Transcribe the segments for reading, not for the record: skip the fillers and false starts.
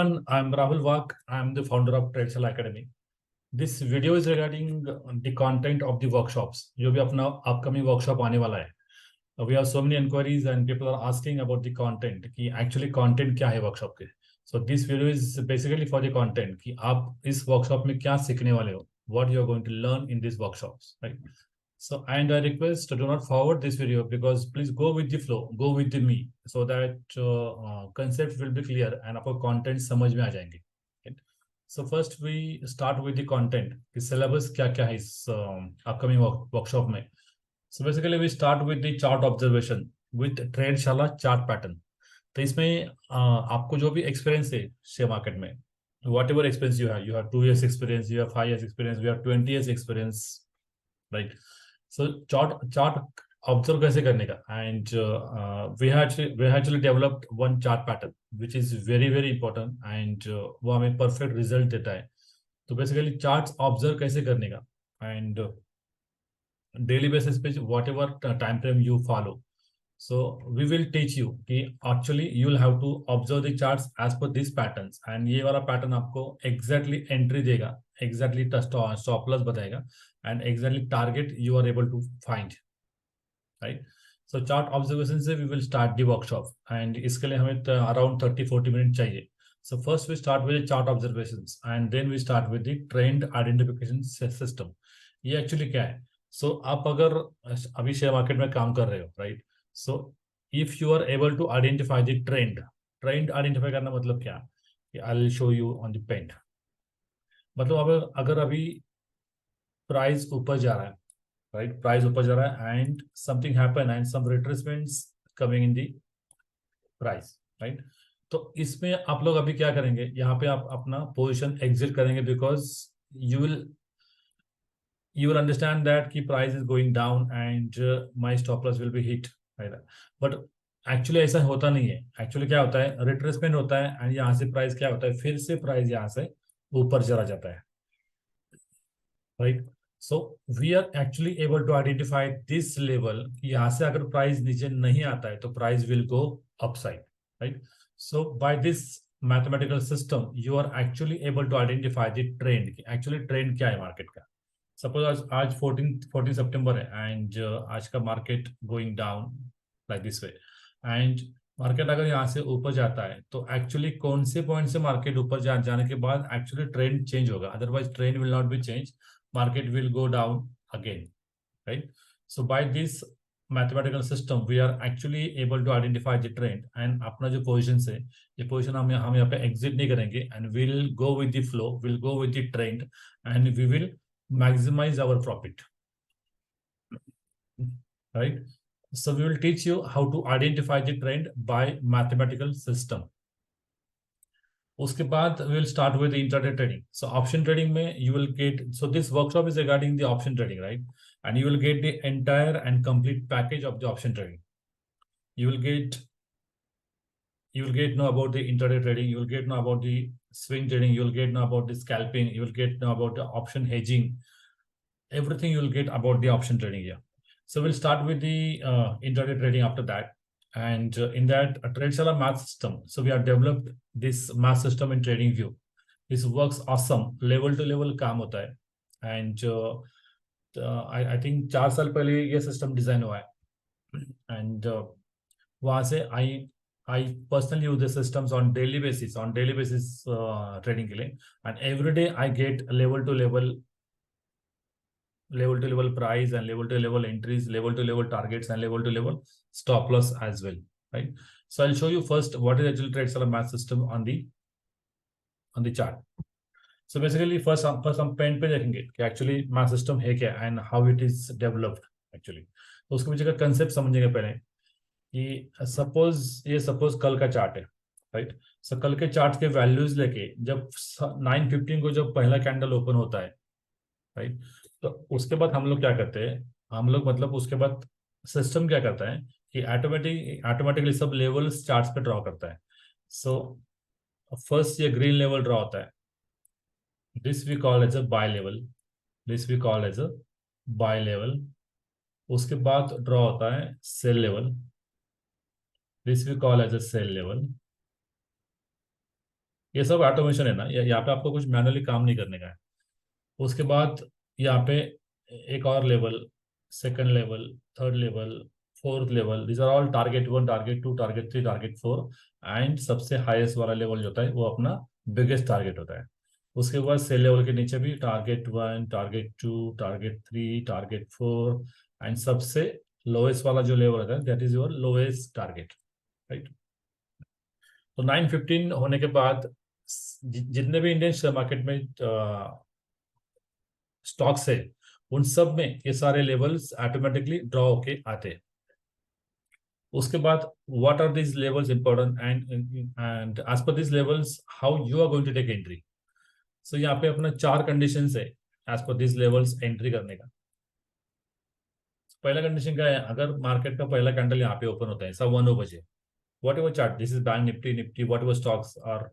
everyone, I'm Rahul Wak. I'm the founder of TradeShell Academy. This video is regarding the content of the workshops. जो भी अपना upcoming workshop आने वाला है. We have so many inquiries and people are asking about the content कि actually content क्या है workshop के. So this video is basically for the content कि आप इस workshop में क्या सीखने वाले हो. What you are going to learn in these workshops, right? So, and I request do not forward this video because please go with the flow, go with the me, so that concept will be clear and आपको content समझ में आ जाएंगे. Okay? So first we start with the content. कि syllabus क्या क्या है इस upcoming workshop में. So basically we start with the chart observation with TradeShala chart pattern. तो इसमें आपको जो भी experience है share market में, whatever experience you have 2 years experience, you have 5 years experience, you have 20 years experience, right? So chart observe कैसे करने का, and we actually developed one chart pattern which is very important and वो हमें perfect result देता है. तो basically charts observe कैसे करने का and daily basis पे whatever time frame you follow. So we will teach you कि actually you will have to observe the charts as per these patterns and ये वाला pattern आपको exactly entry देगा, exactly stop loss बताएगा and exactly target you are able to find, right? So chart observation से we will start the workshop and इसके लिए हमें around 30-40 minutes चाहिए. So first we start with the chart observations and then we start with the trend identification system. ये actually क्या है? So आप अगर अभी शेयर मार्केट में काम कर रहे हो, right? So if you are able to identify the trend identify करना मतलब क्या? I'll show you on the pen. मतलब अगर अभी प्राइस ऊपर जा रहा है, right? Price ऊपर जा रहा है and something happen and some retracements coming in the price, right? तो इसमें आप लोग अभी क्या करेंगे, यहाँ पे आप अपना पोजीशन एग्जिट करेंगे because you will understand that कि price is going down and my stop loss will be hit, right? But actually ऐसा होता नहीं है. Actually क्या होता है, retracement होता है and यहाँ से price क्या होता है, फिर से price यहाँ से ऊपर चला जाता है, right? So we are actually able to identify this level कि यहाँ से अगर price नीचे नहीं आता है तो price will go upside, right? So by this mathematical system you are actually able to identify the trend. Actually trend क्या है market का. Suppose आज 14 सितंबर है and आज का market going down like this way and market अगर यहाँ से ऊपर जाता है तो एक्चुअली कौन से पॉइंट से मार्केट ऊपर जाने के बाद एक्चुअली ट्रेंड चेंज होगा, otherwise trend will not be change, market will go down again, right? So by this mathematical system we are actually able to identify the trend and अपना जो position है ये position हम यहाँ पे exit नहीं करेंगे and we'll go with the flow, we'll go with the trend and we will maximize our profit, right? So we will teach you how to identify the trend by mathematical system. उसके बाद we will start with the intraday trading. So option trading में you will get, so this workshop is regarding the option trading, right? And you will get the entire and complete package of the option trading. You will get know about the intraday trading, you will get know about the swing trading, you will get know about the scalping, you will get know about the option hedging, everything you will get about the option trading here. So we'll start with the intraday trading after that. And in that TradeShala math system, so we have developed this math system in TradingView. This works awesome, level to level काम होता है and I think 4 साल पहले ये system design हुआ है and वहाँ से I personally use the systems on daily basis trading के लिए and every day I get level to level price and level to level entries, level to level targets and level to level stop loss as well, right? So I'll show you first what is actually TradeShala math system on the chart. So basically first हम pen पे देखेंगे कि actually math system है क्या and how it is developed actually. तो उसके पीछे का concept समझेंगे पहले कि suppose कल का चार्ट है, right? So कल के चार्ट के वैल्यूज लेके जब 9:15 को जब पहला कैंडल ओपन होता है, राइट? तो उसके बाद हम लोग क्या करते हैं, हम लोग मतलब उसके बाद सिस्टम क्या करता है कि ऑटोमेटिकली सब लेवल्स चार्ट्स पे ड्रॉ करता है. सो फर्स्ट ये ग्रीन लेवल ड्रॉ होता है, this we call as a buy level, उसके बाद ड्रॉ होता है sell level, this we call as a sell level, ये सब ऑटोमेशन है ना, यहाँ पे आपको कुछ मैनुअली काम नहीं करने का है। उसके बाद यहाँ पे एक और level, second level, third level, fourth level, this are all target 1, target 2, target 3, target 4, and सबसे हाईएस्ट वाला लेवल जो होता है वो अपना बिगेस्ट टारगेट होता है। उसके बाद सेल लेवल के नीचे भी target 1, target 2, target 3, target 4, and सबसे लोएस्ट वाला जो लेवल होता है that is your lowest target, right. तो 9:15 होने के बाद जितने भी इंडियन शेयर मार्केट में स्टॉक्स है उन सब में ये सारे लेवल्स ऑटोमेटिकली ड्रॉ होके आते हैं। उसके बाद what are this levels important and as per this levels how you are going to take entry. So यहाँ पे अपना 4 कंडीशंस है as per this levels entry करने का। पहला कंडीशन क्या है, अगर मार्केट का पहला कैंडल यहाँ पे ओपन होता है 1:09 whatever chart, this is bank Nifty, Nifty whatever stocks और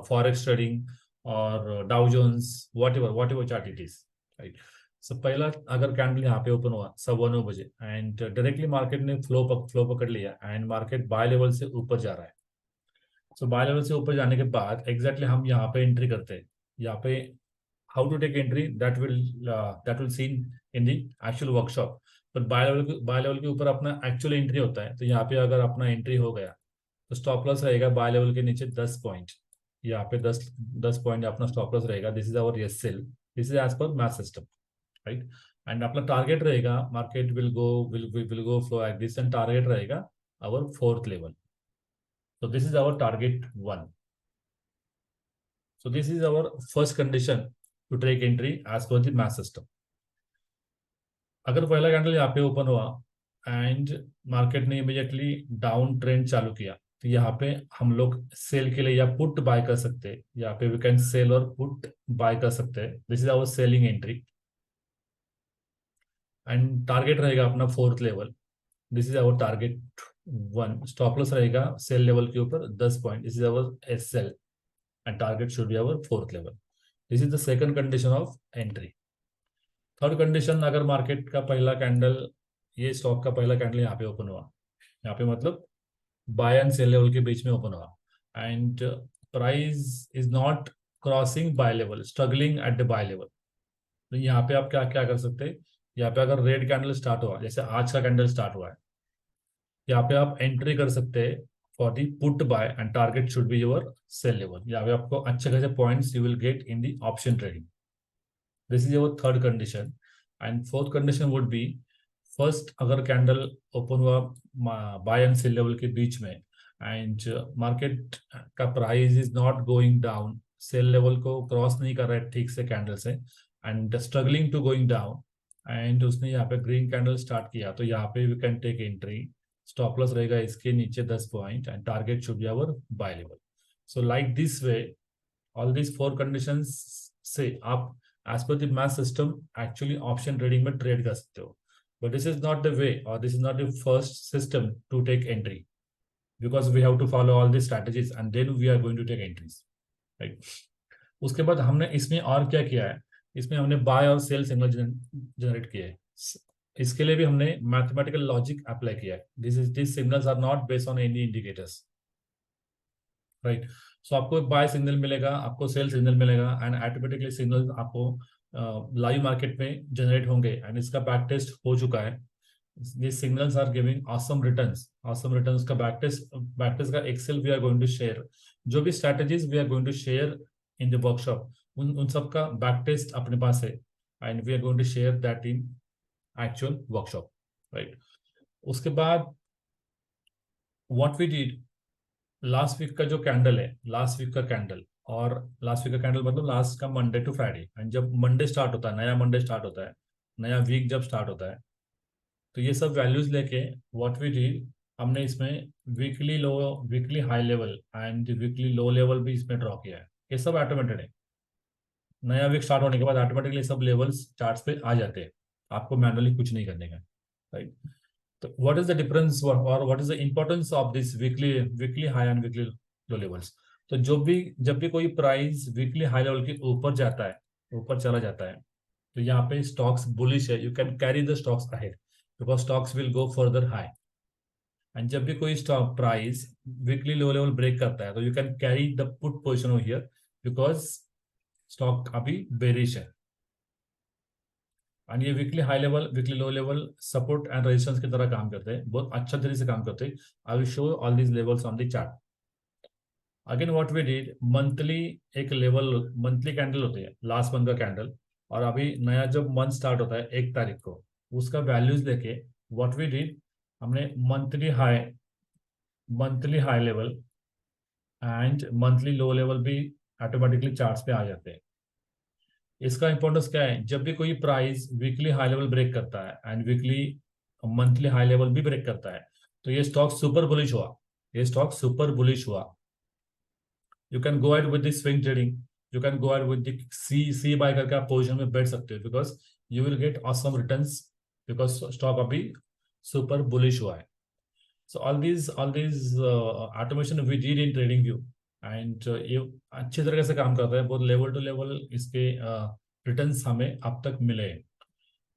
फॉरेक्स ट्रेडिंग और Dow Jones, whatever chart it is, right. So पहला अगर कैंडल यहाँ पे ओपन हुआ 9:15 एंड डायरेक्टली मार्केट ने फ्लो पकड़ लिया एंड मार्केट बाय लेवल से ऊपर जा रहा है। सो बाय लेवल से ऊपर जाने के बाद एग्जैक्टली हम यहाँ पे एंट्री करते हैं। यहाँ पे how to take entry that will seen in the actual workshop. पर बाय लेवल के ऊपर अपना एक्चुअल एंट्री होता है। तो यहाँ पे अगर अपना एंट्री हो गया तो स्टॉप लॉस रहेगा बाय लेवल के नीचे 10 पॉइंट। यहाँ पे 10 पॉइंट अपना स्टॉप लॉस रहेगा। This is our yes sell, this is as per math system, right. And अपना टारगेट रहेगा market will go flow like this and target रहेगा our fourth level. So this is our target 1. So this is our first condition to take entry as per the math system. अगर पहला candle यहाँ पे open हुआ and market ने immediately down trend चालू किया तो यहाँ पे हम लोग सेल के लिए या पुट बाय कर सकते हैं। यहाँ पे वी कैन सेल और पुट बाय कर सकते हैं। This is our selling entry and target रहेगा अपना fourth level. This is our target 1। Stop loss रहेगा सेल लेवल के ऊपर 10 point. This is our S sell and target should be our fourth level. This is the second condition of entry. Third condition, अगर market का पहला candle, ये stock का पहला candle यहाँ पे ओपन हुआ, यहाँ पे मतलब बाय एंड सेल लेवल के बीच में ओपन हुआ and price is not crossing buy level, struggling at the buy level, तो यहाँ पे आप क्या क्या कर सकते हैं। यहाँ पे अगर रेड कैंडल स्टार्ट हुआ, जैसे आज का कैंडल स्टार्ट हुआ है, यहाँ पे आप एंट्री कर सकते हैं for the put buy and target should be your sell level. यहाँ पे आपको अच्छे खासे points you will get in the option trading. This is your third condition and fourth condition would be, first अगर candle open हुआ buy and sell level के बीच में एंड मार्केट का price is not going down, sell level को cross नहीं कर रहा है ठीक से कैंडल से and struggling to going down and उसने यहाँ पे ग्रीन कैंडल स्टार्ट किया, तो यहाँ पे we can take entry. Stop loss रहेगा इसके नीचे 10 point and target should be our buy level. So like this way all this 4 conditions से आप as per the math system actually option trading में ट्रेड कर सकते हो। But this is not the way और this is not the first system to take entry because we have to follow all the strategies and then we are going to take entries, right. उसके बाद हमने इसमें और क्या किया है, इसमें हमने बाय और सेल सिग्नल जनरेट किए हैं। इसके लिए भी हमने मैथमेटिकल लॉजिक अप्लाई किया है। This signals are not based on any indicators, right. So आपको बाय सिग्नल मिलेगा, आपको सेल सिग्नल मिलेगा एंड ऑटोमेटिकली सिग्नल आपको लाइव मार्केट में जनरेट होंगे एंड इसका बैक टेस्ट हो चुका है। these signals are giving awesome returns का बैक टेस्ट का excel we are going to share. जो भी strategies we are going to share in the workshop उन सब का बैक टेस्ट अपने पास है and we are going to share that in actual workshop, right. उसके बाद what we did, last week का जो कैंडल है, लास्ट वीक का कैंडल और लास्ट वीक का कैंडल मतलब लास्ट का मंडे टू फ्राइडे, एंड जब मंडे स्टार्ट होता है, नया मंडे स्टार्ट होता है, नया वीक जब स्टार्ट होता है, तो ये सब वैल्यूज लेके व्हाट वी डिड, हमने इसमें weekly low, weekly high level and weekly low level भी इसमें ड्रॉ किया है। ये सब ऑटोमेटेड है। नया वीक स्टार्ट होने के बाद ऑटोमेटिकली सब लेवल्स चार्ट्स पे आ जाते हैं, आपको मैनुअली कुछ नहीं करने का, राइट। तो व्हाट इज द डिफरेंस और what is the importance of this weekly high and weekly low levels. तो जब भी कोई प्राइस वीकली हाई लेवल के ऊपर जाता है, ऊपर चला जाता है, तो यहाँ पे स्टॉक्स बुलिश है, you can carry the stocks ahead because stocks will go further high, and जब भी कोई stock price weekly low level break करता है तो you can carry the put position over here, because stock अभी bearish है। And ये weekly high level weekly low level support and resistance की तरह काम करते हैं, बहुत अच्छा तरीके से काम करते हैं। I will show all these levels on the chart. Again what we did, monthly एक लेवल, मंथली कैंडल होती है लास्ट मंथ का कैंडल, और अभी नया जब मंथ स्टार्ट होता है 1 तारीख को, उसका वैल्यूज लेके व्हाट वी डिड, हमने monthly high level and monthly low level भी ऑटोमेटिकली चार्ट्स पे आ जाते हैं। इसका इंपॉर्टेंस क्या है, जब भी कोई price weekly high level break करता है and weekly monthly high level भी ब्रेक करता है, तो ये स्टॉक सुपर बुलिश हुआ, ये स्टॉक सुपर बुलिश हुआ। You can go ahead with the swing trading, you can go ahead with the C buy करके आप पोजिशन में बैठ सकते हो, because you will get awesome returns, because stock अभी सुपर बुलिश हुआ है। So all these automation we did in TradingView, and ये अच्छी तरह से काम करता है, बहुत लेवल टू लेवल इसके रिटर्न्स हमें अब तक मिले हैं।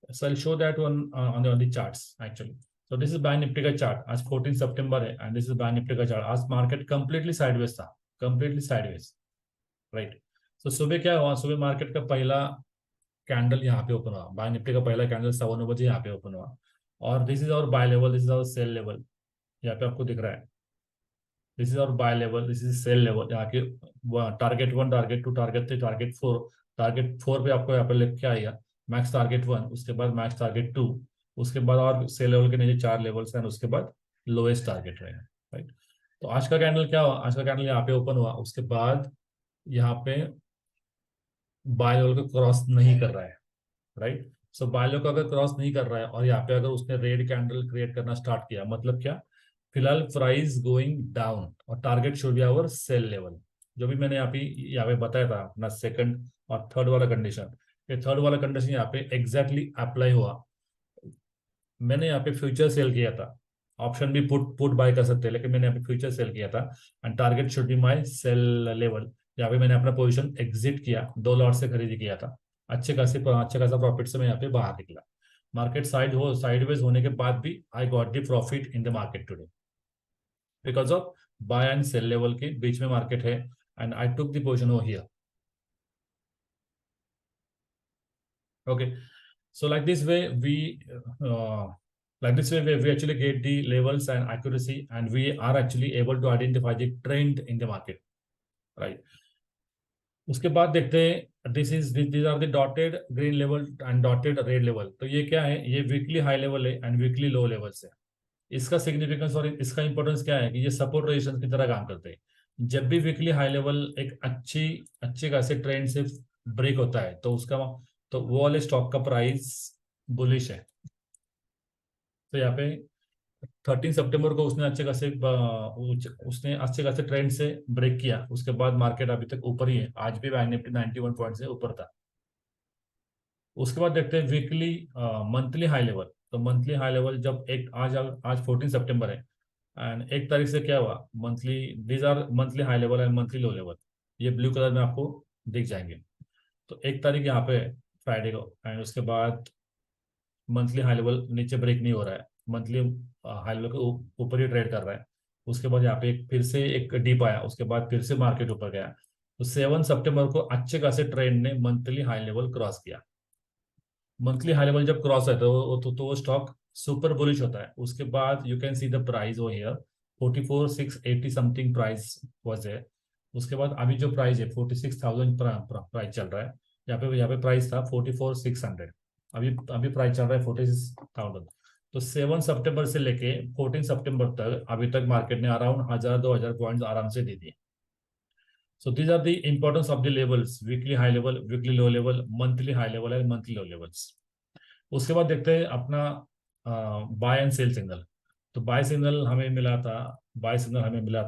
So I'll show that one on the charts actually. So this is bank Nifty का चार्ट, आज 14 सितंबर है and this is bank Nifty का चार्ट। आज मार्केट कंप्लीटली साइडवेज था, कंप्लीटली साइडवेज, राइट। सो सुबह क्या हुआ, सुबह मार्केट का पहला कैंडल यहाँ पे ओपन हुआ, बैंक निफ्टी का पहला कैंडल 9:15 यहाँ पे ओपन हुआ, और this is our buy level, this is our sell level, यहाँ पे आपको दिख रहा है। This is our buy level, this is sell level, यहाँ के target 1, target 2, target 3, target 4। Target 4 पे आपको यहाँ पे लिख के आएगा मैक्स टारगेट 1, उसके बाद मैक्स टारगेट 2, उसके बाद और सेल लेवल के नीचे 4 लेवल्स हैं, उसके बाद लोएस्ट टारगेट रहेगा, राइट। तो आज का कैंडल क्या हुआ, आज का कैंडल यहाँ पे ओपन हुआ, उसके बाद यहाँ पे बाय लेवल को क्रॉस नहीं कर रहा है, राइट। सो बाय लेवल को अगर क्रॉस नहीं कर रहा है और यहाँ पे अगर उसने रेड कैंडल क्रिएट करना स्टार्ट किया, मतलब क्या, फिलहाल प्राइस गोइंग डाउन और target should be our sell level, जो भी मैंने यहाँ पे बताया था अपना सेकंड और थर्ड वाला कंडीशन। ये थर्ड वाला कंडीशन यहाँ पे एग्जैक्टली अप्लाई हुआ। मैंने यहाँ पे फ्यूचर सेल किया था, ऑप्शन भी पुट पुट बाय कर सकते हैं, लेकिन मैंने यहाँ पे फ्यूचर सेल किया था and target should be my sell level. यहाँ पे मैंने अपना पोजीशन एग्जिट किया, 2 लॉट से खरीदी किया था, अच्छे खासा प्रॉफिट से मैं यहाँ पे बाहर निकला। मार्केट साइडवेज होने के बाद भी I got the profit in the market today, because of buy and sell level के बीच में मार्केट है and I took the position over here. Okay, so like this way we actually get the levels and accuracy, and we are actually able to identify the trend in the market, right? उसके बाद देखते हैं, these are the dotted green level and dotted red level। तो ये क्या है, ये weekly high level है एंड वीकली लो लेवल्स है। इसका सिग्निफिकेंस और इसका इंपॉर्टेंस क्या है कि ये सपोर्ट रेजिस्टेंस की तरह काम करते हैं। जब भी वीकली हाई लेवल एक अच्छे खासे ट्रेंड से ब्रेक होता है तो उसका, तो वो वाले स्टॉक का प्राइस बुलिश है। तो यहाँ पे 13 सितंबर को उसने अच्छे खासे ट्रेंड से ब्रेक किया, उसके बाद मार्केट अभी तक ऊपर ही है, आज भी बैंक निफ्टी 91 पॉइंट से ऊपर था। उसके बाद देखते हैं वीकली मंथली हाई लेवल। तो मंथली हाई लेवल जब एक आज 14 सितंबर है एंड 1 तारीख से क्या हुआ, monthly, these are monthly high level and monthly low level, ये ब्लू कलर में आपको दिख जाएंगे। तो 1 तारीख यहाँ पे फ्राइडे को, एंड उसके बाद मंथली हाई लेवल नीचे ब्रेक नहीं हो रहा है, मंथली हाई लेवल के ऊपर ही ट्रेड कर रहा है। उसके बाद यहाँ पे फिर से एक डिप आया, उसके बाद फिर से मार्केट ऊपर गया। तो 7 सितंबर को अच्छे खासे ट्रेंड ने मंथली हाई लेवल क्रॉस किया। मंथली हाई लेवल जब क्रॉस है तो वो स्टॉक सुपर बुलिश होता है। उसके बाद you can see the price oh here 44,680 something price was है। उसके बाद अभी जो प्राइस है 46,000 प्राइस चल रहा है। यहाँ पे प्राइस था 44,600, अभी प्राइस चल रहा है 46,000। तो 7 सितंबर से लेके 14 सितंबर तक अभी तक मार्केट ने अराउंड 1,000-2,000 पॉइंट्स आराम से दे दिए। So these are the importance of the levels, weekly high level, weekly low level, monthly high level and monthly low levels। उसके बाद देखते हैं अपना बाय एंड सेल सिग्नल। तो बाय सिग्नल हमें मिला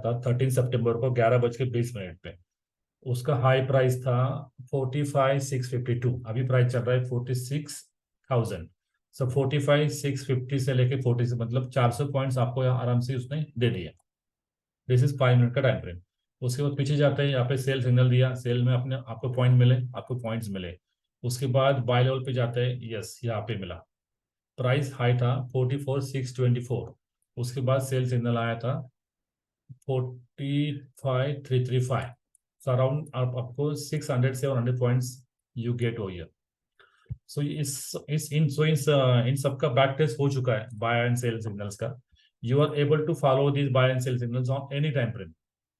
था 13 सितंबर को 11:20 पे। उसका हाई प्राइस था 45,652, अभी प्राइस चल रहा है 46,000। सो 45,650 से लेके 40 से मतलब 400 पॉइंट्स आपको आराम से उसने दे दिया। दिस इज 5 मिनट का टाइम फ्रेम। उसके बाद पीछे जाते हैं, यहाँ पे सेल सिग्नल दिया, सेल में अपने आपको पॉइंट्स मिले। उसके बाद बाय लेवल पे जाते हैं, यस यहाँ पे मिला, प्राइस हाई था 44,624, उसके बाद सेल सिग्नल आया था 45,335। सो अराउंड आपको 600 से 100 पॉइंट्स यू गेट हो। सो इन सबका बैक टेस्ट हो चुका है बाय एंड सेल सिग्नल्स का। You are able to follow this buy and sell signals on any time frame.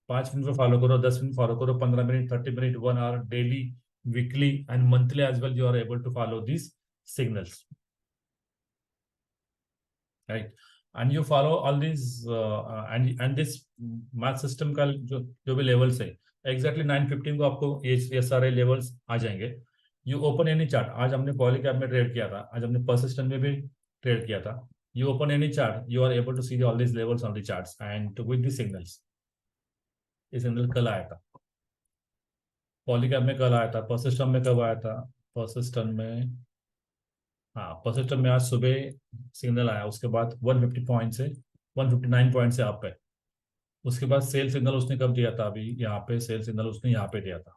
5 minute में फॉलो करो, 10 मिनट फॉलो करो, 15 minute, 30 minute, 1 hour, daily, weekly and monthly as well, you are able to follow this signals, right. And you follow all this and this math system का जो जो भी levels है, exactly 9:15 को आपको ये सारे लेवल्स आ जाएंगे। यू ओपन एनी चार्ट, आज हमने पॉली कैप में ट्रेड किया था, आज हमने परसिस्टेंट में भी ट्रेड किया था। You open any chart, you are able to see all this levels on the charts and with the signals. ये सिग्नल कल आया था, पॉली कैप में कल आया था, परसिस्टेंट में कब आया था, परसिस्टेंट में, हाँ परसिस्टेंट में आज सुबह सिग्नल आया, उसके बाद 150 पॉइंट से 159 पॉइंट से अप है। उसके बाद सेल सिग्नल उसने कब दिया था, अभी यहाँ पे सेल सिग्नल उसने यहाँ पे दिया था,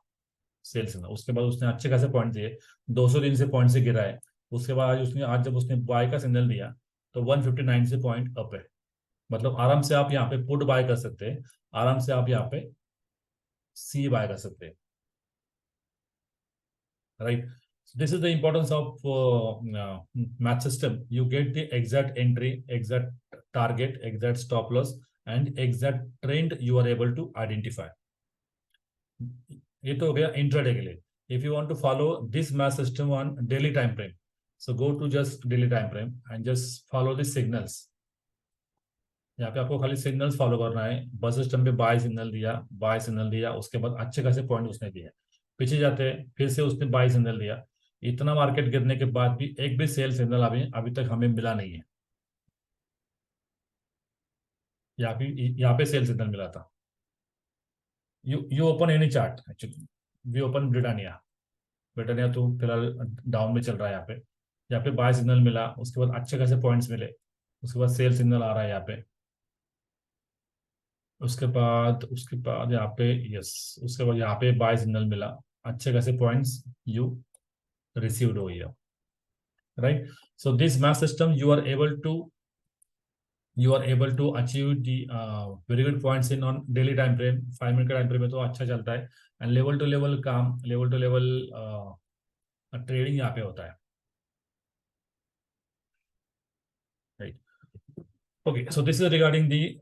सेल सिग्नल। उसके बाद उसने अच्छे खासे पॉइंट दिए, 203 से पॉइंट से गिरा है। उसके बाद आज जब उसने बाय का सिग्नल दिया तो 159 से पॉइंट अप है। मतलब आराम से आप यहाँ पे पुट बाय कर सकते हैं, आराम से आप यहाँ पे सी बाय कर सकते हैं, right. This is the importance of math system. You get the exact entry, exact target, exact stop loss, and exact trend you are able to identify. ये तो हो गया इंट्राडे के लिए। If you want to follow this math system on daily time frame, so go to just daily time frame and just follow this signals. यहाँ पे आपको खाली सिग्नल्स फॉलो करना है। बस सिस्टम पे बाय सिग्नल दिया, बाय सिग्नल दिया, उसके बाद अच्छे खासे पॉइंट उसने दिए। पीछे जाते हैं, फिर से उसने बाय सिग्नल दिया। इतना मार्केट गिरने के बाद भी एक भी सेल सिग्नल अभी अभी तक हमें मिला नहीं है। यहाँ पे सेल सिग्नल मिला था। You open any chart, actually we open Britannia. Britannia तो फिलहाल डाउन में चल रहा है। यहाँ पे बाय सिग्नल मिला, उसके बाद अच्छे खासे पॉइंट्स मिले, उसके बाद सेल सिग्नल आ रहा है यहाँ पे। उसके बाद यहाँ पे, यस, उसके बाद यहाँ पे बाय सिग्नल मिला, अच्छे खासे पॉइंट्स यू रिसीव्ड हो गया, right. So this math system you are able to achieve the very good points in on daily time frame। 5 minute का टाइम फ्रेम में तो अच्छा चलता है, एंड लेवल टू लेवल काम, लेवल टू लेवल ट्रेडिंग यहाँ पे होता है, right. Okay, so this is regarding the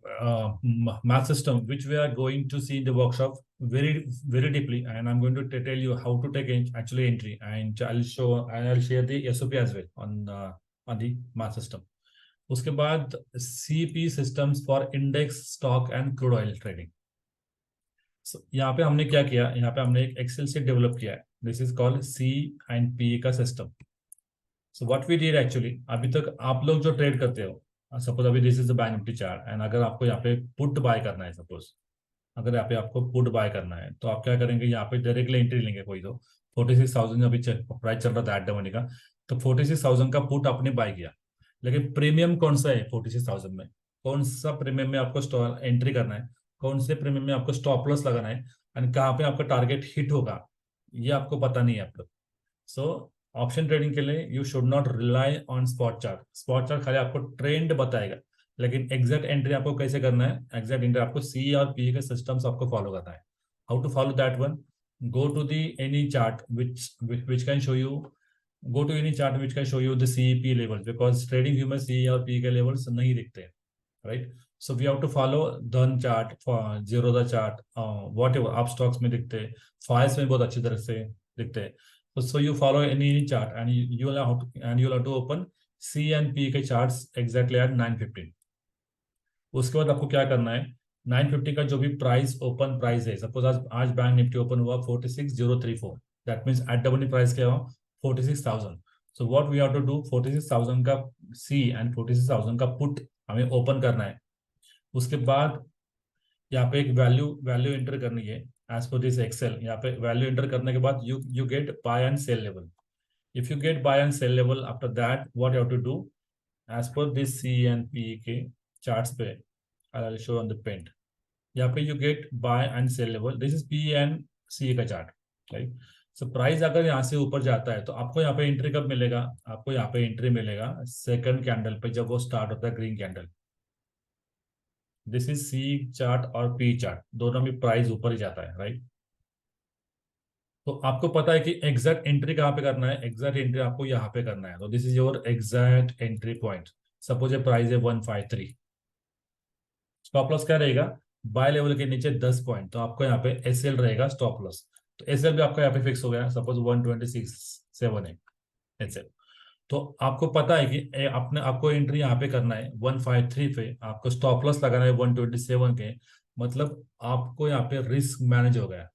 math system which we are going to see in the workshop very very deeply, and I'm going to tell you how to take actually entry, and I'll share the SOP as well on the math system. उसके बाद CP systems for index stock and crude oil trading। So, यहाँ पे हमने क्या किया, यहाँ पे हमने एक एक्सेल शीट डेवलप किया है। दिस इज कॉल्ड C&P का सिस्टम। So what we did actually, अभी तक आप लोग जो ट्रेड करते हो, सपोज अभी this is the bank Nifty chart, and अगर आपको यहाँ पे पुट बाय करना है, सपोज अगर यहाँ पे आपको पुट बाय करना है, तो आप क्या करेंगे, यहाँ पे डायरेक्टली एंट्री लेंगे। कोई तो 46,000 अभी प्राइस चल रहा था एट द मनी का, तो 46,000 का पुट आपने बाय किया। लेकिन प्रीमियम कौन सा है 46,000 में, कौन सा प्रीमियम में आपको एंट्री करना है, कौन से प्रीमियम में आपको स्टॉप लॉस लगाना है, एंड कहाँ पे आपका टारगेट हिट होगा, ये आपको पता नहीं है आप लोग। सो ऑप्शन ट्रेडिंग के लिए you should not rely on spot chart. Spot chart खाली आपको ट्रेंड बताएगा, लेकिन एग्जैक्ट एंट्री आपको कैसे करना है, एग्जैक्ट एंट्री आपको सी और पी के सिस्टम्स आपको फॉलो करना है। How to follow that one, go to the any chart which can show you, go to any chart which can show you the CEP levels, because trading view में C और P के levels नहीं दिखते, right? So we have to follow धन chart, Zerodha chart, what ever आप stocks में दिखते हैं, फाइल्स में बहुत अच्छी तरह से दिखते हैं। So you follow any chart, and you'll have to open C and P के charts exactly at 9:15। उसके बाद आपको क्या करना है, 9:50 का जो भी प्राइस ओपन प्राइस है, सपोज आज बैंक निफ्टी ओपन हुआ 46,034, that means at the money price क्या हुआ 46,000। So what we have to do, 46,000 का सी एंड 46,000 का पुट हमें ओपन करना है। उसके बाद यहाँ पे एक वैल्यू वैल्यू एंटर करनी है एज पर दिस एक्सेल। यहाँ पे वैल्यू एंटर करने के बाद you get buy and sell level. If you get buy and sell level, after that what you have to do, as per this C and P के charts पे, I will show on the paint. यहाँ पे you get buy and sell level, this is P and C का chart, right. So price अगर यहाँ से ऊपर जाता है तो आपको यहाँ पे एंट्री कब मिलेगा, आपको यहाँ पे एंट्री मिलेगा सेकंड कैंडल पे, जब वो स्टार्ट होता है green candle. This is C chart और पी चार्ट, दोनों में प्राइस ऊपर ही जाता है, राइट। तो आपको पता है कि एग्जैक्ट एंट्री कहाँ पे करना है, एग्जैक्ट एंट्री आपको यहाँ पे करना है। तो this is your exact entry point. Suppose ये प्राइस है 153, स्टॉप लॉस क्या रहेगा, बाय लेवल के नीचे 10 पॉइंट, तो आपको यहाँ पे एसएल रहेगा स्टॉप लॉस। तो एसएल भी आपका यहाँ पे फिक्स हो गया, सपोज 126.7 है एसएल। तो आपको पता है कि आपने आपको एंट्री यहाँ पे करना है 153 पे, आपको स्टॉप लॉस लगाना है 127 के, मतलब आपको यहाँ पे रिस्क मैनेज हो गया।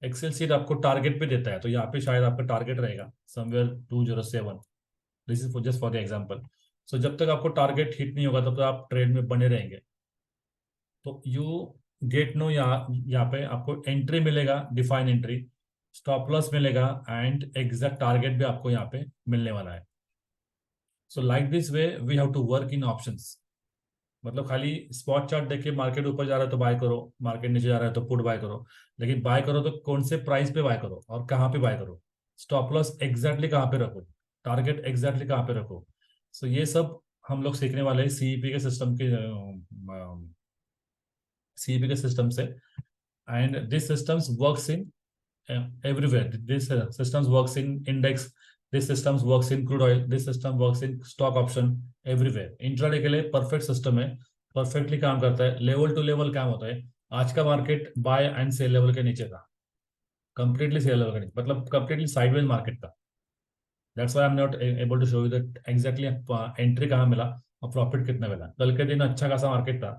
एक्सेल सीट आपको टारगेट पे देता है, तो यहाँ पे शायद आपका टारगेट रहेगा somewhere 207। This is just for the example. So जब तक आपको टारगेट हिट नहीं होगा तब तक आप ट्रेड में बने रहेंगे। तो यू गेट नो, यहाँ पे आपको एंट्री मिलेगा, डिफाइन एंट्री, स्टॉप लॉस मिलेगा एंड एग्जैक्ट टारगेट भी आपको यहाँ पे मिलने वाला है। So like this way we have to work in options. मतलब खाली स्पॉट चार्ट देख के मार्केट ऊपर जा रहा है तो बाय करो, मार्केट नीचे जा रहा है तो पुट बाय करो, लेकिन बाय करो तो कौन से प्राइस पे बाय करो और कहाँ पे बाय करो, स्टॉप लॉस एग्जैक्टली कहाँ पे रखो, टारगेट एग्जैक्टली कहाँ पे रखो। सो ये सब हम लोग सीखने वाले हैं सीईपी के सिस्टम के, सीईपी के सिस्टम से। And this systems works in everywhere. This systems works in index. This systems works in crude oil. This system works in stock option. Everywhere. Intraday के लिए परफेक्ट सिस्टम है, perfectly काम करता है। Level two level काम होता है। आज का market buy and sell level के नीचे था, कंप्लीटली सेल लेवल के नीचे, मतलब कंप्लीटली साइडवेज मार्केट था। That's why I am not able to show you that exactly entry कहाँ मिला और प्रॉफिट कितना मिला। कल के दिन अच्छा खासा मार्केट था,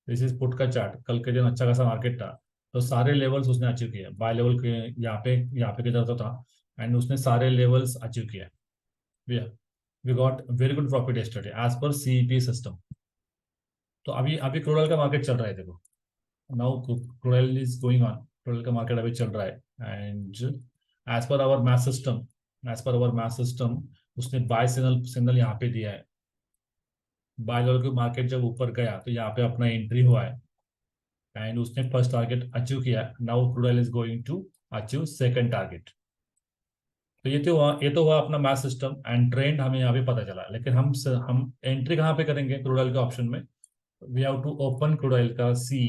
दिस इज पुट का चार्ट, कल के दिन अच्छा खासा मार्केट था, तो सारे लेवल्स उसने अचीव किए। बाय लेवल के यहाँ पे की तरफ था एंड उसने सारे लेवल्स अचीव किया। We got very good profit yesterday as per CEP system. तो अभी अभी क्रूड ऑयल का मार्केट चल रहा है, देखो now crude oil is going on, crude oil का मार्केट अभी चल रहा है and as per our math system उसने बाय सिग्नल सिग्नल यहाँ पे दिया है। बाय लेवल के मार्केट जब ऊपर गया तो यहाँ पे अपना एंट्री हुआ है एंड उसने फर्स्ट टारगेट अचीव किया। Now crude oil is going to achieve second target. तो ये तो हुआ अपना मैथ सिस्टम एंड ट्रेंड हमें यहाँ पे पता चला, लेकिन हम एंट्री कहाँ पे करेंगे क्रूड ऑयल के ऑप्शन में। We have to open crude oil का C,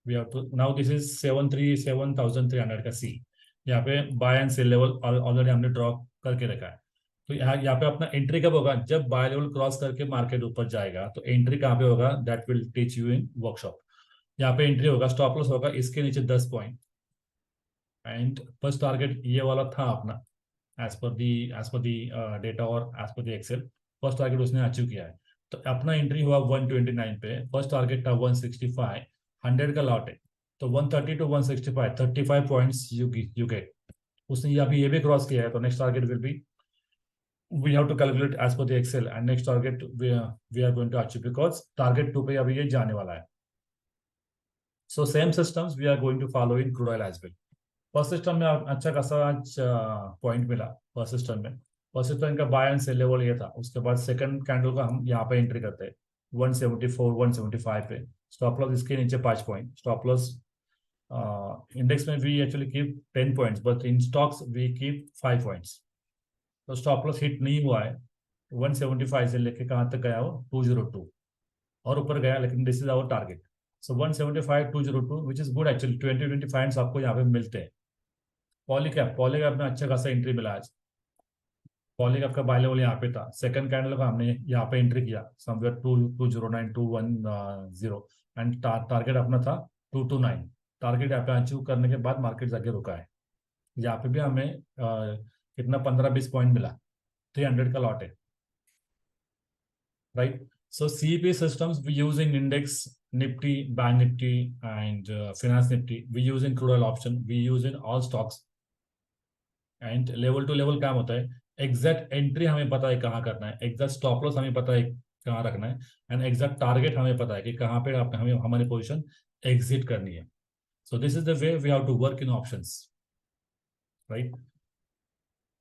we have to now this is 737,300 का सी। यहाँ पे buy and sell level already हमने ड्रॉ करके रखा है। तो यहाँ पे अपना एंट्री कब होगा, जब बाय लेवल क्रॉस करके मार्केट ऊपर जाएगा। तो एंट्री कहाँ पे होगा, that will teach you in workshop. यहाँ पे एंट्री होगा, स्टॉप लॉस होगा इसके नीचे 10 पॉइंट एंड फर्स्ट टारगेट ये वाला था अपना, एज पर दी डेटा और एज पर दी एक्सेल। फर्स्ट टारगेट उसने अचीव किया है। तो अपना एंट्री हुआ 129 पे, फर्स्ट टारगेट था 165, 100 का लॉट है। तो 130 टू 165, 35 पॉइंट्स यू गेट। उसने अभी ये भी क्रॉस किया है, तो next target will be, we have to calculate as per the excel and next target we are going to achieve because target 2 पे अभी ये जाने वाला है। So same systems we are going to follow in crude oil as well. First system में अच्छा खासा आज पॉइंट मिला। फर्स्ट सिस्टम का बाय एंड सेल लेवल ये था। उसके बाद सेकंड कैंडल का हम यहाँ पे एंट्री करते हैं 174 175 पे, स्टॉप लॉस इसके नीचे 5 पॉइंट। स्टॉप लॉस इंडेक्स में we actually keep 10 points but in stocks we keep 5 points. तो स्टॉप लॉस हिट नहीं हुआ है, 175 से लेके कहाँ तक गया हो 202 और ऊपर गया, लेकिन this is our target. So 175 202 which is good actually, 20-25 आपको यहाँ पे मिलते हैं। पॉलीकैप में अच्छा खासा एंट्री मिला आज। पॉलीकैप का बाय लेवल यहाँ पे था, सेकंड कैंडल का हमने यहाँ पे एंट्री किया समवेयर 209 210 एंड टारगेट अपना था 229। टारगेट यहाँ पे अचीव करने के बाद मार्केट जाके रुका है। यहाँ पे भी हमें कितना 15-20 पॉइंट मिला, 300 का लॉट है, right. So CEP systems we use in index, Nifty, Bank Nifty, and Finance Nifty. We use in crude oil option. We use in all stocks. And level to level काम होता है, exact entry हमें पता है कहाँ करना है, exact stop loss हमें पता है कहाँ रखना है एंड एग्जैक्ट टारगेट हमें पता है कि कहाँ पे हमें हमारी पोजीशन एग्जिट करनी है। So this is the way we have to work in options, right.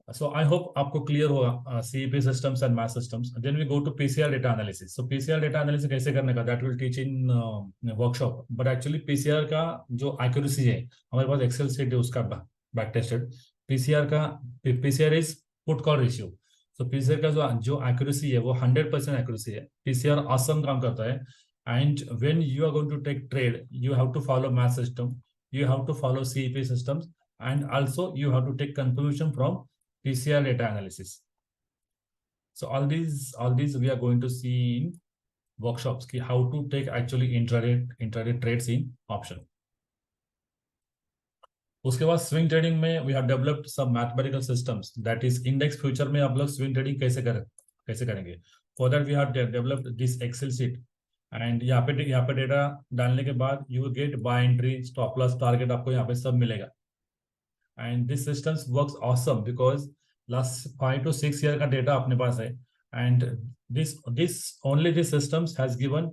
So I hope आपको क्लियर होगा CEP systems and math systems. Then we go to PCR data analysis. So PCR data analysis कैसे करने का, that will teach in workshop. But actually PCR का जो accuracy है, हमारे पास Excel sheet है उसका back tested. PCR का PCR is put call ratio. So PCR का जो जो एक्यूरेसी है वो 100% एक्यूरेसी है. पीसीआर awesome काम करता है. And when you are going to take trade you have to follow math system, you have to follow CEP systems, and also you have to take confirmation from PCR data analysis. So all these we are going to see in workshops ki how to take actually intraday trades in option. उसके बाद swing trading में we have developed सब mathematical systems, that is index future में आप लोग swing trading कैसे करेंगे. For that we have developed this Excel sheet. And यहाँ पे डेटा डालने के बाद you will get buy entry, stop loss, target, आपको यहाँ पे सब मिलेगा. And this systems works awesome because last 5 to 6 year का डेटा अपने पास है. And this only this systems has given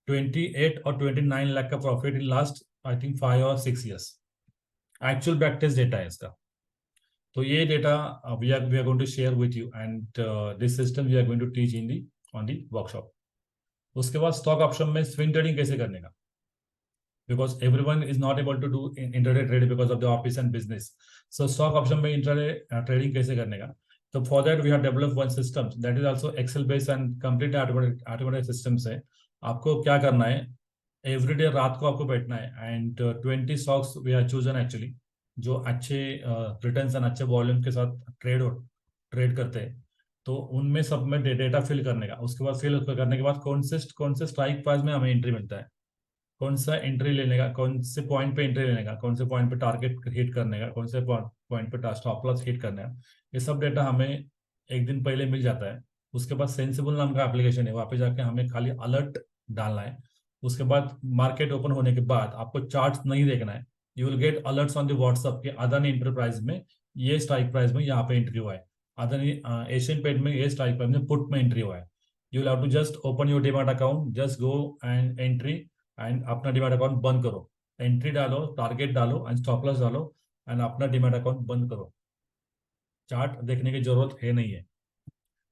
28 और 29 लाख का profit in last I think 5 or 6 years. Actual practice data है इसका. तो ये data we are going to share with you and this system we are going to teach in the on the workshop. उसके बाद stock option में swing trading कैसे करने का, because everyone is not able to do intraday trade because of the office and business. So stock option में intraday trading कैसे करने का. तो for that we have develop one system that is also Excel based and complete automated systems है. आपको क्या करना है, एवरीडे रात को आपको बैठना है and 20 stocks we are chosen actually जो अच्छे रिटर्न्स एंड अच्छे वॉल्यूम के साथ ट्रेड करते हैं. तो उनमें सब में डेटा फिल करने का. उसके बाद फिल करने के बाद कौन से स्ट्राइक प्राइस में हमें एंट्री मिलता है, कौन सा एंट्री लेने का, कौन से पॉइंट पे एंट्री लेने का, कौन से पॉइंट पे टारगेट हिट करने का, कौन से पॉइंट पे स्टॉप लॉस हिट करने का, ये सब डेटा हमें एक दिन पहले मिल जाता है. उसके बाद सेंसिबल नाम का एप्लीकेशन है, वहाँ पे जाके हमें खाली अलर्ट डालना है. उसके बाद मार्केट ओपन होने के बाद आपको चार्ट नहीं देखना है, you will gate alerts on the WhatsApp के अदानी एंटरप्राइज में ये स्ट्राइक प्राइस में यहाँ पे एंट्री हुआ है, अदानी एशियन पेंट में ये स्ट्राइक प्राइस में पुट में एंट्री हुआ है. You will have to just open your demat account, just go and entry and अपना डीमैट अकाउंट बंद करो. एंट्री डालो, टारगेट डालो एंड स्टॉप लॉस डालो एंड अपना डीमैट अकाउंट बंद करो. चार्ट देखने की जरूरत है नहीं है.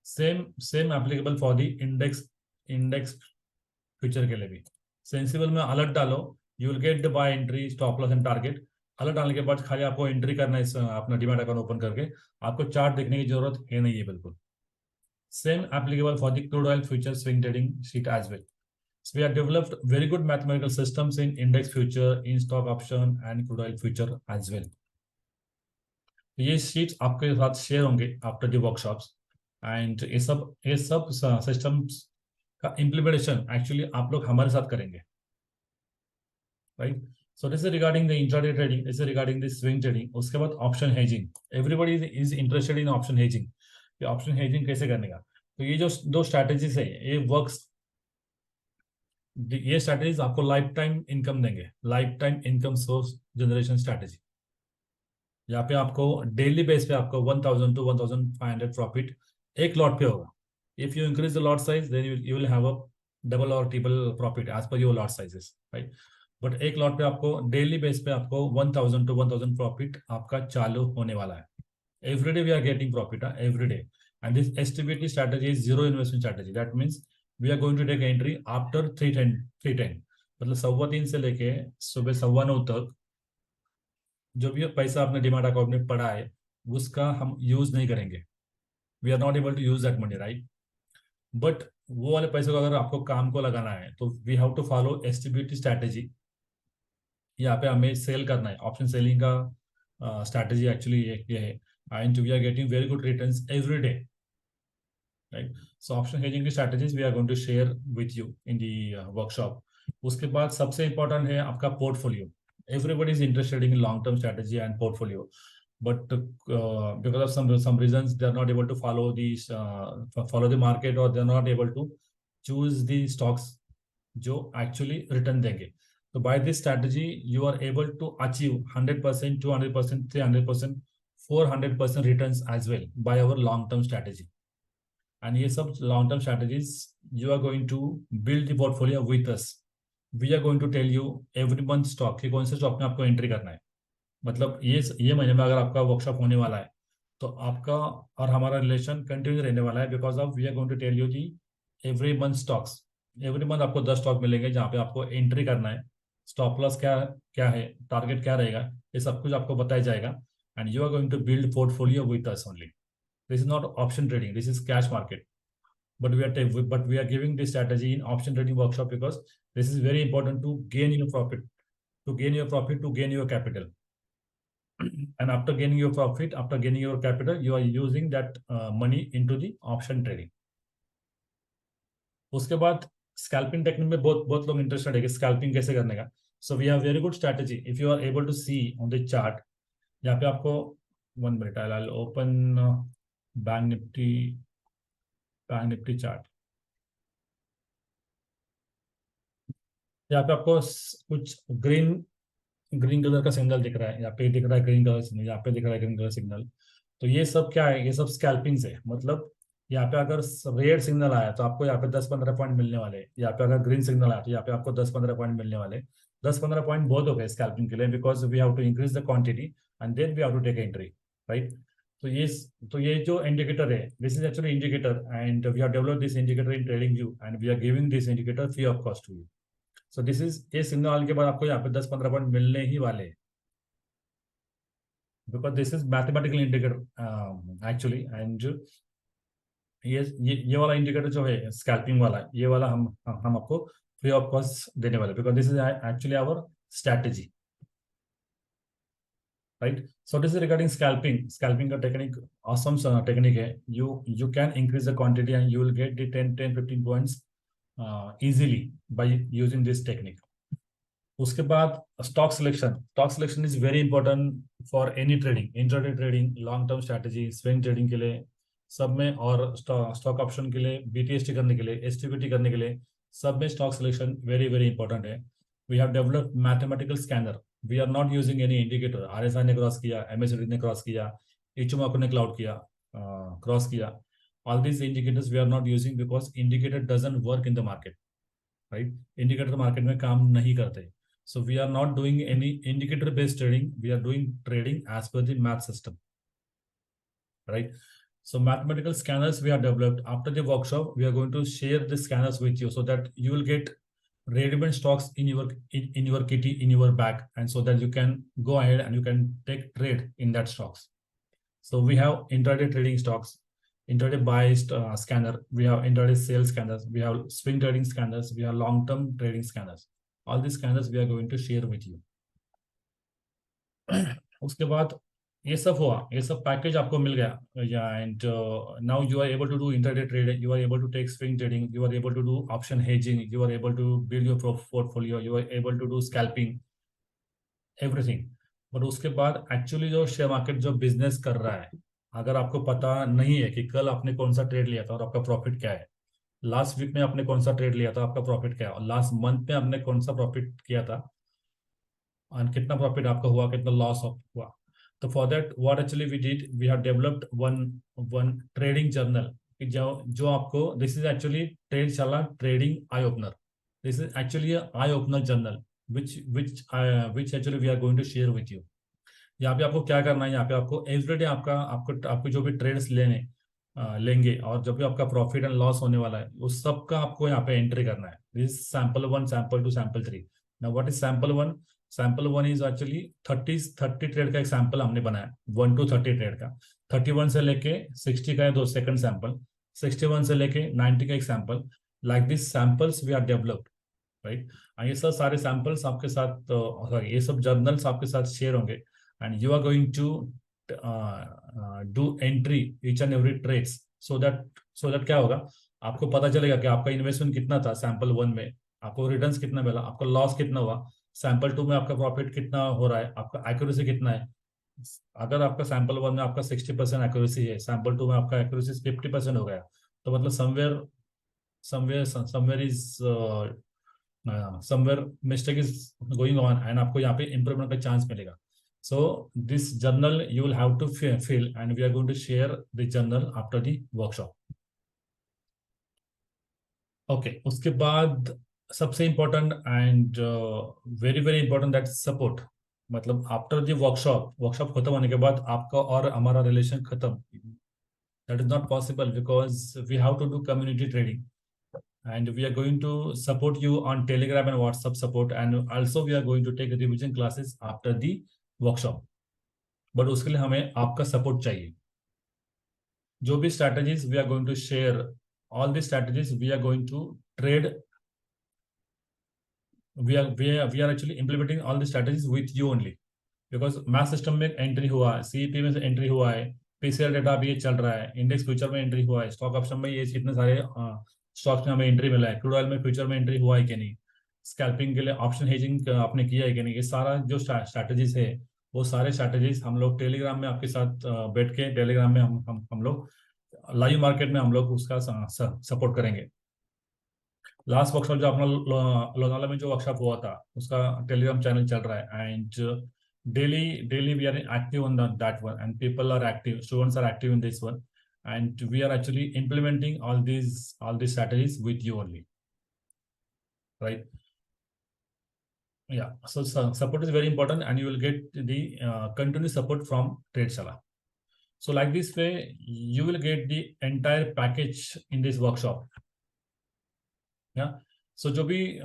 Same applicable for the index future के लिए भी. सेंसिबल में अलर्ट डालो, you will get the bye entry, stop loss and target. Alert डालने के बाद खाली आपको एंट्री करना है अपना डीमैट अकाउंट ओपन करके, आपको चार्ट देखने की जरूरत है नहीं है बिल्कुल. Same applicable for the crude oil future swing trading sheet as well. So we have developed very good mathematical systems in index future, in stock option and crude oil future as well. ये sheets आपके साथ share होंगे after the workshops. And ये सब systems का implementation actually आप लोग हमारे साथ करेंगे, right. So this is regarding the intraday trading, this is regarding the swing trading. उसके बाद option hedging, everybody is interested in option hedging. ये ऑप्शन हेजिंग कैसे करने का. तो ये जो दो स्ट्रैटेजीज है ये वर्क्स, ये स्ट्रैटेजीज आपको लाइफ टाइम इनकम देंगे, life time income source generation strategy. यहाँ पे आपको डेली बेस पे आपको 1000 to 1500 प्रॉफिट एक लॉट पे होगा. If you increase the lot size then you will have a double और triple profit as per your lot sizes, right. But एक लॉट पे आपको डेली बेस पे आपको 1000 to 1000 प्रॉफिट आपका चालू होने वाला है. Every day we are getting profit every day. And this STBT strategy is zero investment strategy. That means we are going to take entry after 3:10, मतलब 3:15 से लेके सुबह 9:15 तक जो भी पैसा अपने डीमैट अकाउंट में पड़ा है उसका हम यूज नहीं करेंगे. We are not able to use that money, right. But वो वाले पैसे को अगर आपको काम को लगाना है तो we have to follow STBT strategy. यहाँ पे हमें सेल करना है, ऑप्शन सेलिंग का स्ट्रैटेजी एक्चुअली ये है. And we are getting very good returns every day, right. So option hedging की strategies we are going to share with you in the workshop. उसके बाद सबसे इंपॉर्टेंट है आपका portfolio. Everybody is interested in long-term strategy and portfolio, but because of some reasons they are not able to follow the market, or they are not able to choose the stocks जो actually return देंगे. So by this strategy you are able to achieve 100%, 200%, 300%, 400% returns as well by our long-term strategy. And ये सब long-term strategies you are going to build the portfolio with us. We are going to tell you every month stock कि कौन से stock में आपको entry करना है. मतलब ये महीने में अगर आपका वर्कशॉप होने वाला है तो आपका और हमारा रिलेशन कंटिन्यू रहने वाला है, because of we are going to tell you the every month stocks. Every month आपको 10 स्टॉक मिलेंगे जहाँ पे आपको एंट्री करना है, स्टॉप लॉस क्या है, टारगेट क्या रहेगा, ये सब कुछ आपको बताया जाएगा. And you are going to build portfolio with us only. This is not option trading. This is cash market. But we are giving this strategy in option trading workshop because this is very important to gain your profit, to gain your capital. And after gaining your profit, after gaining your capital, you are using that money into the option trading. उसके बाद scalping technique में बहुत बहुत लोग interested है कि scalping कैसे करने का. So we have very good strategy. If you are able to see on the chart, यहाँ पे आपको 1 minute I open Bank Nifty chart. यहाँ पे आपको कुछ ग्रीन कलर का सिग्नल दिख रहा है. यहाँ पे दिख रहा है ग्रीन कलर सिग्नल, यहाँ पे दिख रहा है ग्रीन कलर सिग्नल. तो ये सब क्या है? ये सब स्कैल्पिंग है. मतलब यहाँ पे अगर रेड सिग्नल आया तो आपको यहाँ पे 10-15 पॉइंट मिलने वाले. यहाँ पे अगर ग्रीन सिग्नल आया तो यहाँ पे आपको 10-15 पॉइंट मिलने वाले. 10-15 पॉइंट बहुत हो गए स्कैल्पिंग के लिए, because we have to increase the quantity and then we have to take entry, right. तो ये जो इंडिकेटर है, this is actually indicator and we have developed this indicator in TradingView and we are giving this indicator free of cost to you. So this is ये signal के बाद आपको यहाँ पे 10-15 पॉइंट मिलने ही वाले, because this is mathematical indicator actually. And ये वाला इंडिकेटर जो है स्कैल्पिंग वाला, ये वाला हम आपको फ्री ऑफ कॉस्ट देने वाले, because this is actually our strategy, right. So this is regarding scalping का टेक्निक, ऑसम टेक्निक है. You can increase the quantity and you will get the 10-15 points easily by using this technique. उसके बाद stock selection is very important for any trading, intraday trading, long term strategy, swing trading के लिए सब में, और stock option के लिए, BTST करने के लिए, STPT करने के लिए, सब में stock selection very very important है. We have developed mathematical scanner. We are not using any indicator. RSI ने क्रॉस किया, MACD ने क्रॉस किया, इचुमाको ने क्लाउड किया, क्रॉस किया. All these indicators we are not using because indicator doesn't work in the market, right? Indicator market में काम नहीं करते. So we are not doing any indicator based trading. We are doing trading as per the math system, right? So mathematical scanners we have developed. After the workshop, we are going to share the scanners with you so that you will get ready-made stocks in your kitty, in your bag, and so that you can go ahead and you can take trade in that stocks. So we have intraday trading stocks, intraday buy scanner, we have intraday sales scanners, we have swing trading scanners, we have long term trading scanners. All these scanners we are going to share with you. उसके बाद ये सब हुआ, ये सब package आपको मिल गया. And now you are able to do intraday trading, you are able to take swing trading, you are able to do option hedging, you are able to build your portfolio, you are able to do scalping, everything. But उसके बाद actually जो share market जो business कर रहा है, अगर आपको पता नहीं है कि कल आपने कौन सा ट्रेड लिया था और आपका प्रॉफिट क्या है, लास्ट वीक में आपने कौन सा ट्रेड लिया था, आपका प्रॉफिट क्या है, और लास्ट मंथ में आपने कौन सा प्रॉफिट किया था और कितना प्रॉफिट आपका हुआ, कितना लॉस हुआ. तो for that what actually we did, we have developed one trading journal. जो आपको, दिस इज एक्चुअली ट्रेड चला trading eye opener. This is actually eye opener journal which actually we are going to share with you. यहाँ पे आपको क्या करना है, यहाँ पे आपको एवरीडे आपको जो भी ट्रेड्स लेंगे और जब भी आपका प्रॉफिट एंड लॉस होने वाला है, उस सब का आपको यहाँ पे एंट्री करना है. This sample 1, sample 2, sample 3. Now what is sample 1? Sample 1 is actually 30 trade का एक सैंपल हमने बनाया, 1 to 30 ट्रेड का. 31 से लेके 60 का है दो सेकंड सैंपल, 61 से लेके 90 का एक sample. Like this samples we are developed, right. ये सब सारे सैंपल्स आपके साथ, सॉरी, ये सब जर्नल्स आपके साथ शेयर होंगे and you are going to do entry each and every trades, so that क्या होगा, आपको पता चलेगा कि आपका इन्वेस्टमेंट कितना था सैंपल 1 में, आपको रिटर्न्स कितना मिला, आपका लॉस कितना हुआ, सैंपल 2 में आपका प्रॉफिट कितना हो रहा है, आपका एक्यूरेसी कितना है. अगर आपका सैंपल 1 में आपका 60% एक्यूरेसी है, सैंपल 2 में आपका एक्यूरेसी 50% हो गया, तो मतलब somewhere mistake is going on and आपको यहाँ पे improvement का chance मिलेगा. So this journal you will have to fill and we are going to share the journal after the workshop. Okay, उसके बाद सबसे important and very very important that support. मतलब after the workshop खत्म होने के बाद आपका और हमारा रिलेशन खत्म. That is not possible because we have to do community trading. And we are going to support you on Telegram and WhatsApp support, and also we are going to take revision classes after the workshop. But उसके लिए हमें आपका support चाहिए. जो भी strategies we are going to share, all these strategies we are going to trade. We are actually implementing all the strategies with you only, because math system में entry हुआ है, सीईपी में एंट्री हुआ है, PCR data भी ये चल रहा है, इंडेक्स फ्यूचर में एंट्री हुआ है, स्टॉक ऑप्शन में ये इतने सारे स्टॉक्स में हमें एंट्री मिला है, क्रूड ऑयल में फ्यूचर में एंट्री हुआ है कि नहीं, स्कैल्पिंग के लिए ऑप्शन हेजिंग आपने किया है कि नहीं, ये सारा जो स्ट्रैटेजीज है वो सारे स्ट्रैटेजीज हम लोग टेलीग्राम में आपके साथ बैठ के टेलीग्राम में हम लोग लाइव मार्केट में हम लोग उसका सपोर्ट करेंगे। लास्ट वर्कशॉप जो अपना लोनावाला में जो वर्कशॉप हुआ था उसका टेलीग्राम चैनल चल रहा है, and daily we are active on that one, and people are active, students are active in this one, and we are actually implementing all these strategies with you only, right? Yeah, so support is very important, and you will get the continuous support from Tradeshala. So like this way you will get the entire package in this workshop. Yeah, so जो भी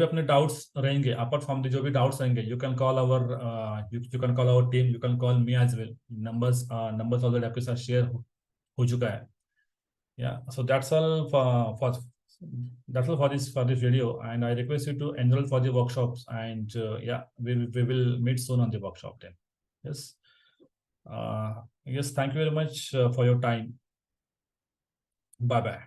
अपने doubts रहेंगे, apart from the जो भी doubts रहेंगे, you can call our team, you can call me as well. Numbers already आपके साथ share हो चुका है। Yeah so that's all for this video, and I request you to enrol for the workshops, and yeah we will meet soon on the workshop then. Yes, thank you very much for your time. Bye bye.